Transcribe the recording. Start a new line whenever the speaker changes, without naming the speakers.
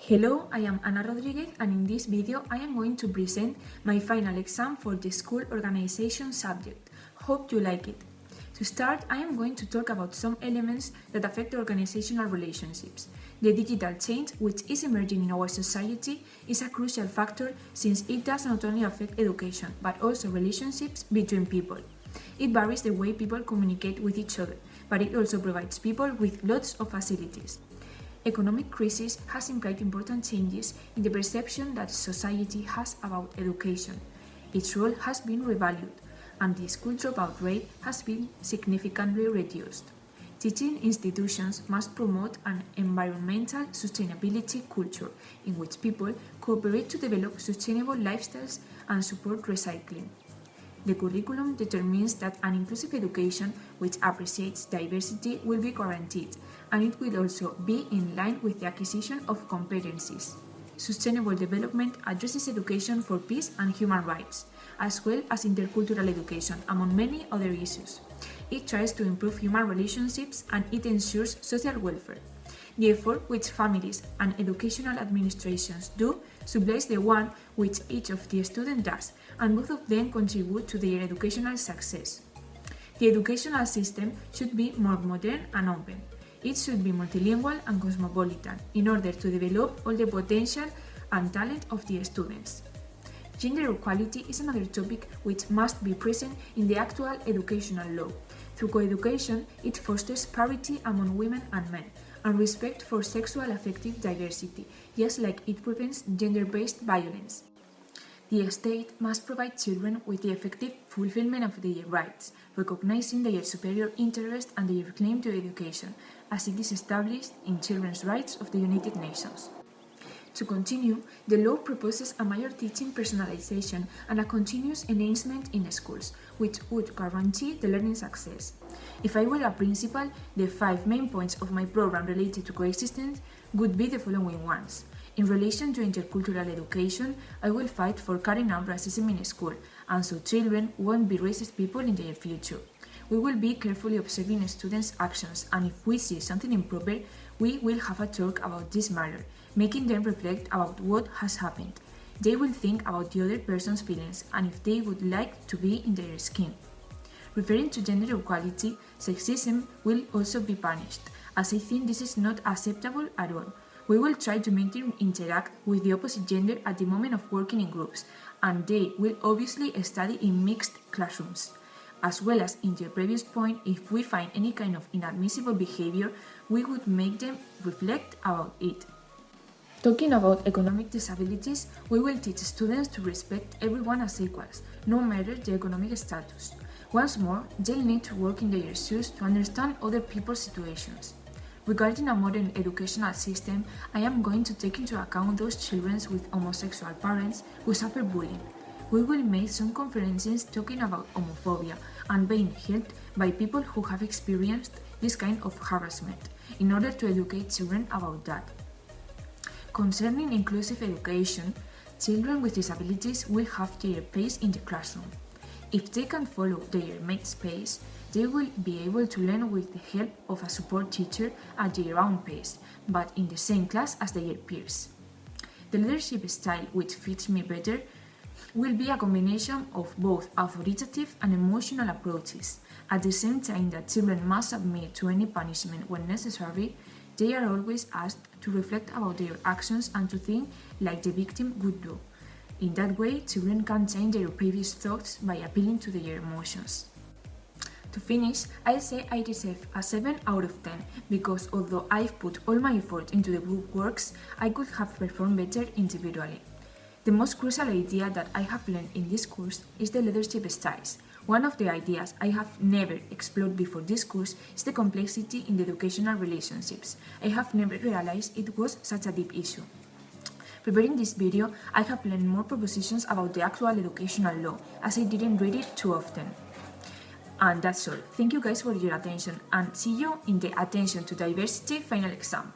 Hello, I am Ana Rodríguez, and in this video I am going to present my final exam for the school organization subject. Hope you like it. To start, I am going to talk about some elements that affect organizational relationships. The digital change which is emerging in our society is a crucial factor since it does not only affect education but also relationships between people. It varies the way people communicate with each other, but it also provides people with lots of facilities. Economic crisis has implied important changes in the perception that society has about education. Its role has been revalued, and the school dropout rate has been significantly reduced. Teaching institutions must promote an environmental sustainability culture in which people cooperate to develop sustainable lifestyles and support recycling. The curriculum determines that an inclusive education which appreciates diversity will be guaranteed, and it will also be in line with the acquisition of competencies. Sustainable development addresses education for peace and human rights, as well as intercultural education, among many other issues. It tries to improve human relationships and it ensures social welfare. The effort which families and educational administrations do supplies the one which each of the students does, and both of them contribute to their educational success. The educational system should be more modern and open. It should be multilingual and cosmopolitan in order to develop all the potential and talent of the students. Gender equality is another topic which must be present in the actual educational law. Through coeducation, it fosters parity among women and men, and respect for sexual affective diversity, just like it prevents gender-based violence. The state must provide children with the effective fulfillment of their rights, recognizing their superior interest and their claim to education, as it is established in Children's Rights of the United Nations. To continue, the law proposes a major teaching personalization and a continuous enhancement in schools, which would guarantee the learning success. If I were a principal, the 5 main points of my program related to coexistence would be the following ones. In relation to intercultural education, I will fight for carrying out racism in school, and so children won't be racist people in their future. We will be carefully observing students' actions, and if we see something improper, we will have a talk about this matter, making them reflect about what has happened. They will think about the other person's feelings and if they would like to be in their skin. Referring to gender equality, sexism will also be punished, as I think this is not acceptable at all. We will try to make them interact with the opposite gender at the moment of working in groups, and they will obviously study in mixed classrooms. As well as in your previous point, if we find any kind of inadmissible behavior, we would make them reflect about it. Talking about economic disabilities, we will teach students to respect everyone as equals, no matter their economic status. Once more, they'll need to work in their shoes to understand other people's situations. Regarding a modern educational system, I am going to take into account those children with homosexual parents who suffer bullying. We will make some conferences talking about homophobia and being helped by people who have experienced this kind of harassment, in order to educate children about that. Concerning inclusive education, children with disabilities will have their pace in the classroom. If they can follow their mates' pace, they will be able to learn with the help of a support teacher at their own pace, but in the same class as their peers. The leadership style which fits me better will be a combination of both authoritative and emotional approaches. At the same time that children must submit to any punishment when necessary, they are always asked to reflect about their actions and to think like the victim would do. In that way, children can change their previous thoughts by appealing to their emotions. To finish, I'll say I deserve a 7 out of 10 because although I've put all my effort into the group works, I could have performed better individually. The most crucial idea that I have learned in this course is the leadership styles. One of the ideas I have never explored before this course is the complexity in the educational relationships. I have never realized it was such a deep issue. Preparing this video, I have learned more propositions about the actual educational law, as I didn't read it too often. And that's all. Thank you guys for your attention, and see you in the Attention to Diversity final exam.